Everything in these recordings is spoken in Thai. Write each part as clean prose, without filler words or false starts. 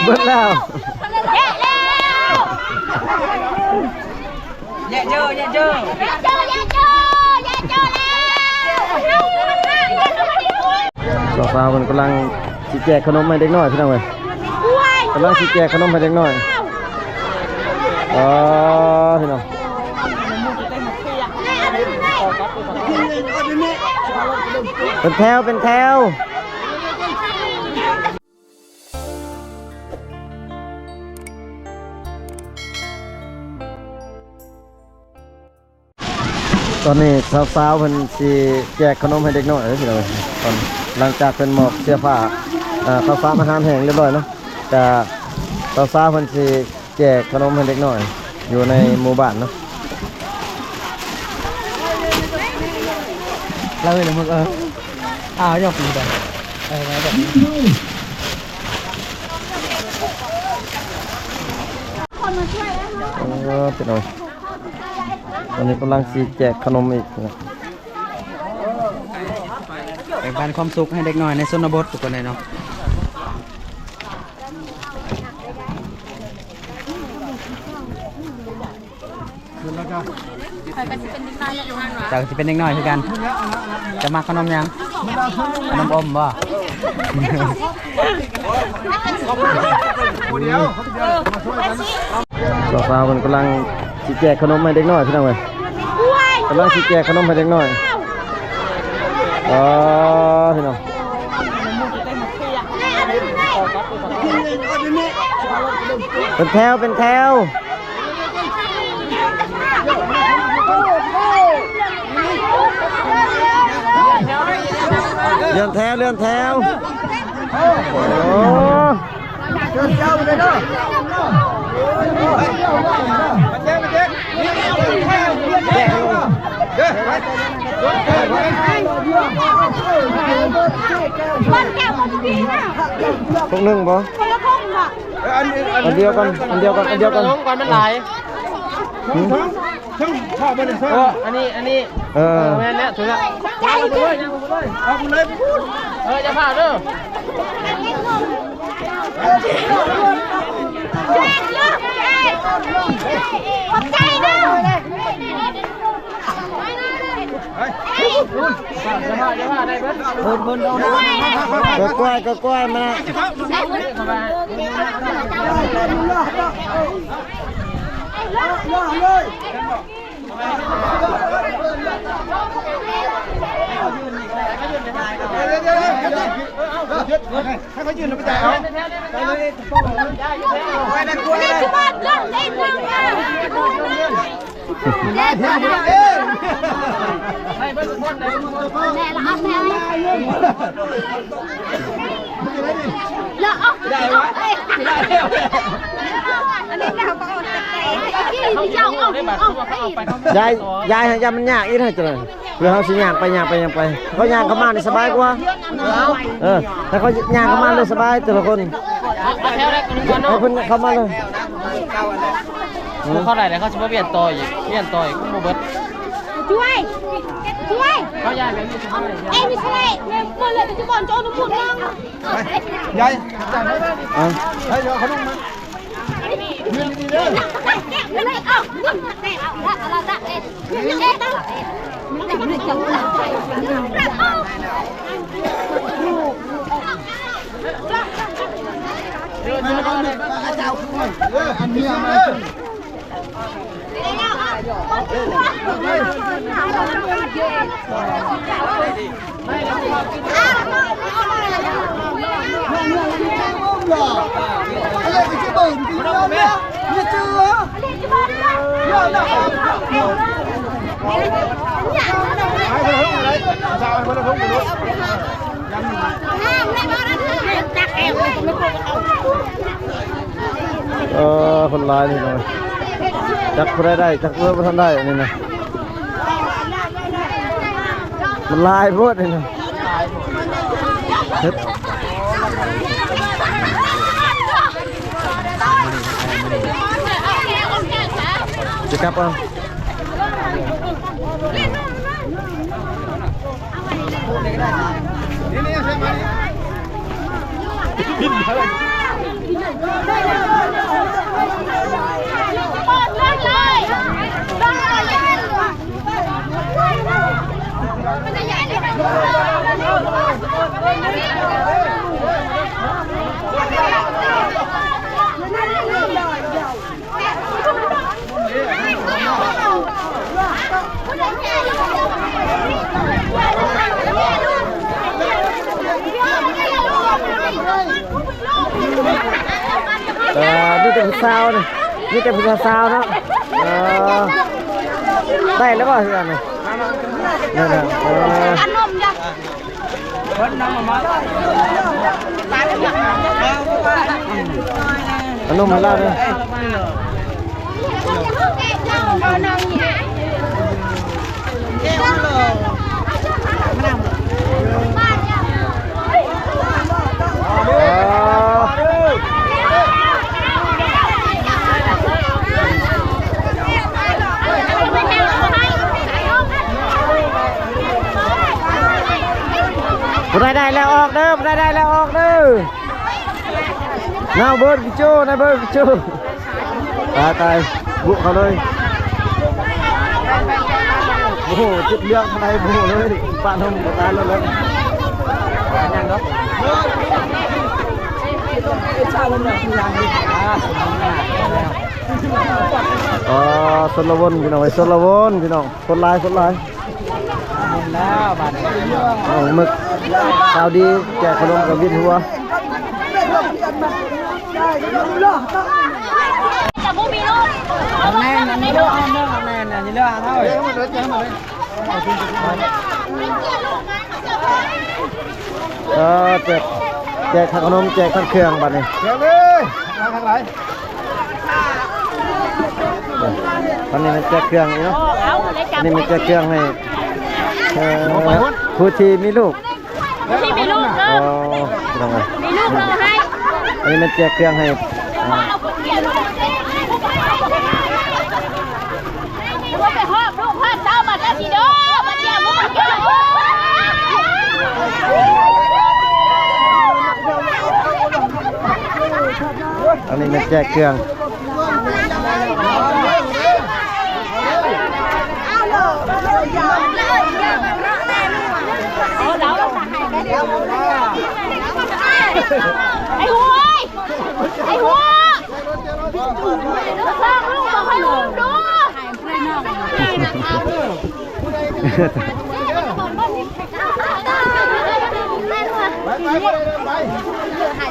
เบิดแล้วแย่เจอแล้ว สาวๆมันกำลังชี้แจกขนมให้เด็กน้อยพี่น้องเว้ยกำลังชี้แจกขนมให้เด็กน้อยพี่น้องเป็นแถวเป็นแถวตอนนี้สาวๆเพิ่นสิแจกขนมให้เด็กน้อยพี่น้องตอนหลังจากเป็นหมอบเสื้อผ้าข้าวสารอาหารแห้งเรียบร้อยเนาะแต่สาวๆเพิ่นสิแจกขนมให้เด็กน้อยอยู่ในหมู่บ้านเนาะเราเลยมึงยกปีไปแบบนี้คนมาช่วยแล้วเป็นไงตอนนี้กำลังสีแจกขนมอีกนะแบ่งปันความสุขให้เด็กน้อยในชนบททุกคนเลยเนาะจากจะเป็นเด็กน้อยคือกันจะมาขนมยังขนมอมบ่สาวๆมันกำลังสีแจกขนมให้เด็กน้อยพี่น้องเว้ยกำลังสีแจกขนมให้เด็กน้อยพี่น้องเป็นแถวเป็นแถวเลื่อนแถวเลื่อนแถวเจ้าเลยเนาะพวกหนึ่งบ่อันเดียวกันก่อนมันหลายชอบมันอันนี้แม่เนี่ยถือละใจเลยเอาไปเลยพูดจะผ่าเด้อใจเด้อก็กล้วยมาให้เขายืนแล้วไปจ่ายเอาไปในครัวเลยให้เบิ้ลคนเลยแม่ละอันแม่ละอ๋อได้วะได้แล้วอันนี้เราก็เอาที่เจ้าเอายายให้ยามันยากอีกเท่าไหร่เพื่อเขาสิย่างไปเขาย่างเข้ามาในสบายกว่าถ้าเขาย่างเข้ามาเลยสบายแต่ละคนให้คนเข้ามาเลยเขาไหนเลยเขาจะมาเปลี่ยนต่อยก็โมเบิร์ตช่วยเขาย่างแบบนี้ไม่ใช่มันเลยจะบอลโจนทุกคนนั่งยายให้ยอเขาลงมายืนดีๆเลยไม่เอาเราได้ไม่จังหวะเจ้าคุณอันนี้มาคนร้ายนี่นะจักได้จักเพื่อมาทำได้นี่นะมันลายพวดนี่นะจะกลับอ่ะนี่ใช่ไหม นี่เป็นผู้สาวนี่นี่เป็นผู้สาวเนาะได้แล้วป่ะเพื่อนนี่นั่นน่ะอันนมจ้ะอันนมมาเล่าเลยได้แล้วออกเด้อได้แล้วออกเด้อน้าเบิร์ดกิโจ้น้าเบิร์ดกิโจ้ตายบุกเขาเลยโอ้โหจิตเลือกอะไรบุกเลยปานทำตายแล้วยังเนาะสนละวนพี่น้องสนละวนพี่น้องคนลายแล้วบาดหมึกสาวดีแจกขนมกับวินหัวจะบุมีลูกแม่นนี่เลือกแม่นนี่เลือกเท่าไหร่แจกขนมแจกเครื่องบัดนี้เดี๋ยวเลยมาทางไหนตอนนี้มันแจกเครื่องเนาะนี่มันแจกเครื่องให้ผู้ที่มีลูกที่มีลูกเออมีลูกเราให้อันนี้มันแจกเครื่องให้ว่าไปหอบลูกหอบเต้ามาแล้วสิเด้อมาเจียมุกเยอะอันนี้มันแจกเครื่องไอ้หัวสร้างลูกบอกให้ลูกดู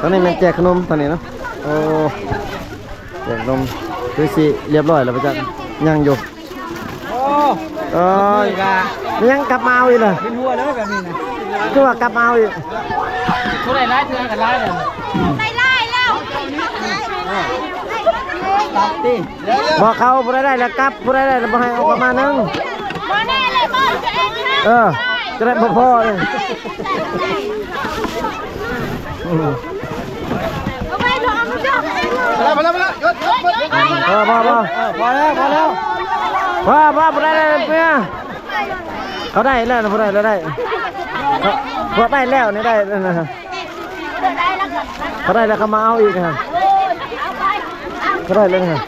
ตอนนี้มันแจกขนมตอนนี้เนาะโอ้แจกขนมคือสิเรียบร้อยแล้วประจักษ์ยังอยู่ยังกลับมาอีกเลยเป็นหัวแล้วแบบนี้นะคือว่ากลับมาอีกผู้ใดร้ายเถื่อนกันร้ายเลยไล่แล้วตัดดิบอกเขาผู้ใดได้แล้วกลับผู้ใดได้แล้วบอกให้ออกมานึงมาแน่เลยพ่อจะเองจะได้พ่อเลยเอาไปลองดูจ้ะมาแล้วยศพอแล้วผู้ใดได้เนี่ยเขาได้แล้วนะผู้ใดแล้วได้พอได้แล้วนี่ได้นะเขาได้แล้วเขามาเอาอีกฮะเขาได้แล้วนะ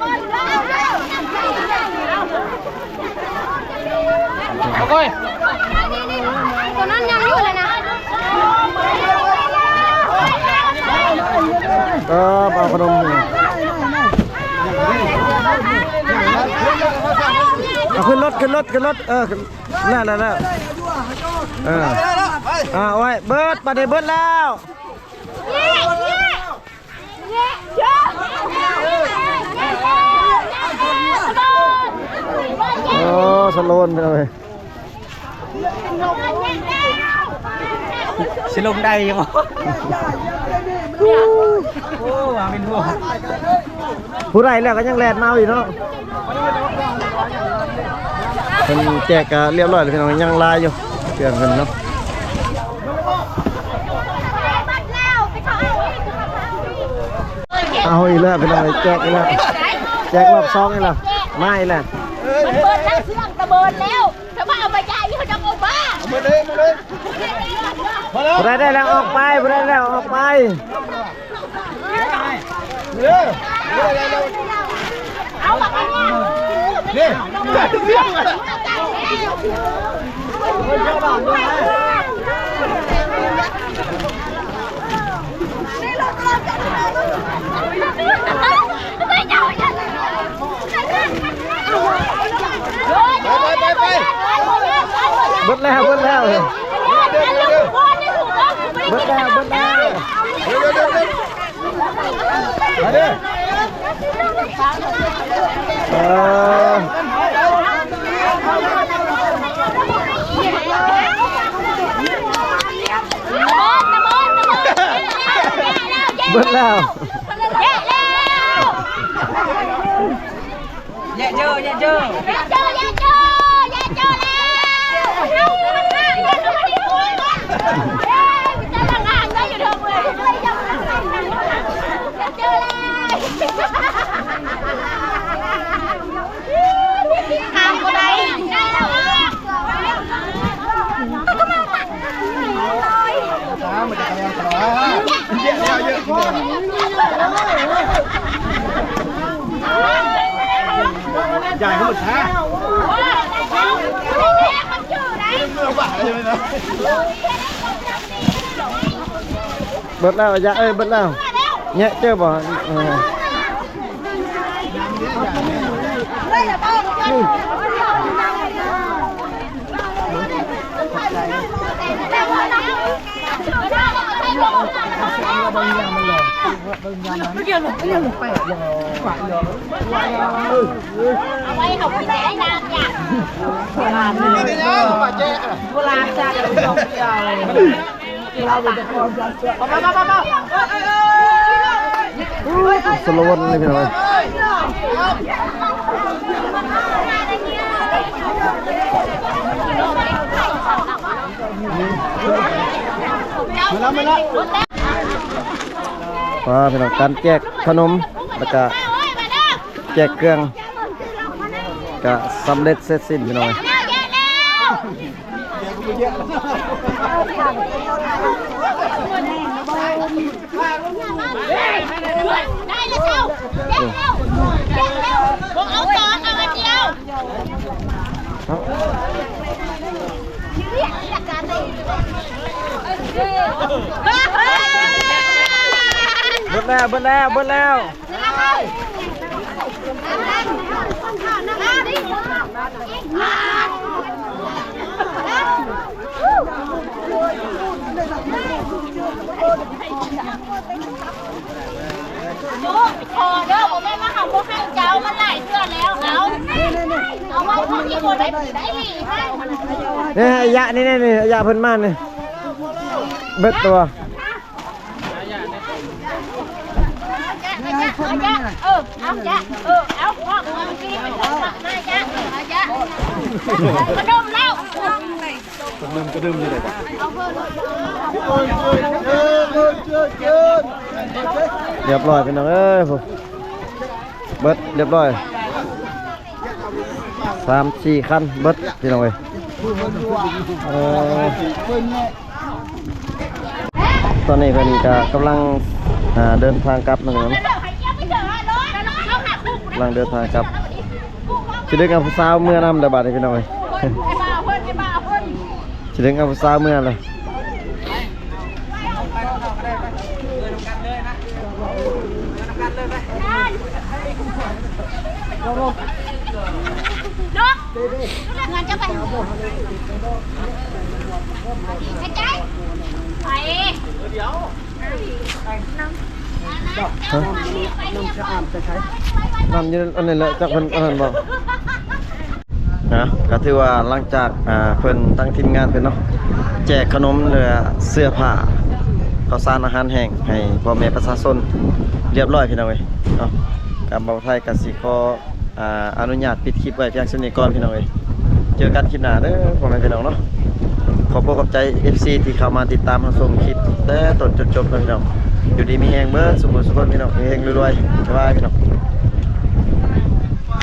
โอ้ยตัวนั้นยังอยู่เลยนะเอาขนมขึ้นรถแล้วไว้เบิร์ดประเดี๋ยวเบิร์ดแล้วสโลนไปเลยสิลงได้ยังโอ้ว่าเป็นหัวผู้ใดแล้วก็ยังแลดมาอยู่เนาะเป็นแจกเรียบร้อยเลยพี่น้องยังลายอยู่เปลี่ยนกันเนาะเอาอีกแล้วเป็นอะไรแจกอีกแล้วแจกรอบ2อีกแล้วไม่แหละมันเบิร์ดแล้วเสื่อมตะเบิร์ดแล้วถ้ามาเอาไปจ่ายยี่ห้อจังเอาบ้ามาเลยผู้ใดได้แล้วออกไปผู้ใดได้แล้วออกไป เร็วเอาแบบนี้ นี่เรื่องอะไร ไม่เจ้าอย่าไป ไป เบิดแล้วเบิดแล้วเบิดแล้วเบิดแล้ว มาดิ เออเบิดแล้ว อย่าเจอมันจะกระยังสาวเยอะเยอะใหญ่เขาหมดช้าเราบ้าเลยนะ เบิดแล้วอย่าเอ้ยเบิดแล้วเนี่ยเจอบ่เอาไว้เขากินได้นานอย่าง นี่นะมาเจ๊ โบราณจ้าจะต้องเดียวเลยเราเป็นคนจะเชื่อมา สโลว์เลยพี่น้อง มาแล้ว พี่น้องการแจกขนมแล้วก็แจกเครื่องก็สำเร็จเสร็จสิ้นพี่น้อง ได้แล้วเจ้าเร็วบอกเอาต่อเอาอันเดียวเบิดแล้ว พอเด้อผมไม่มาหาพวกข้างเจ้ามันหลายเดือนแล้วเอาไว้พวกที่คนได้หลีให้ นี่อายะนี่อายะเพิ่นมานี่เบิดตัว เอาจ้ะเอาพ่อมึงกินไปเถอะมาจ้ะเอาจ้ะกระดมแล้ว กระดึมอยู่เลยป่ะ เรียบร้อยพี่น้องเอ้ยผมเบิดเรียบร้อย3-4 คันเบิดพี่น้องเอ้ยตอนนี้เพิ่นก็กำลังเดินทางกลับนะครับกำลังเดินทางกลับสิดึงเอาผู้สาวเมื่อนำเด้อบัดนี้พี่น้องเอ้ยสิดึงเอาผู้สาวเมื่อเลยงานจะไปไอ้ใจไปเดี๋ยวน้ำยืนอันนี้แหละจากเพิ่นอันนั้นบอกนะก็ถือว่าหลังจากเพิ่นตั้งทีมงานเพิ่นเนาะแจกขนมเหลือเสื้อผ้าข้าวสารอาหารแห้งให้พ่อแม่ประชาชนเรียบร้อยพี่น้องเอ้ยเนาะกับเบาไทยกับสิขออนุญาตปิดคลิปไว้เพียงเท่านี้ก่อนพี่น้องเอ้ยเจอกันคลิปหน้าเด้อพ่อแม่พี่น้องเนาะขอบคุณขอบใจ FC ที่เข้ามาติดตามรับชมคลิปแต่ต้นจนจบพี่น้องอยู่ดีมีแฮงเบิดสุขสุขพี่น้องเฮงรวยๆสบายพี่น้อง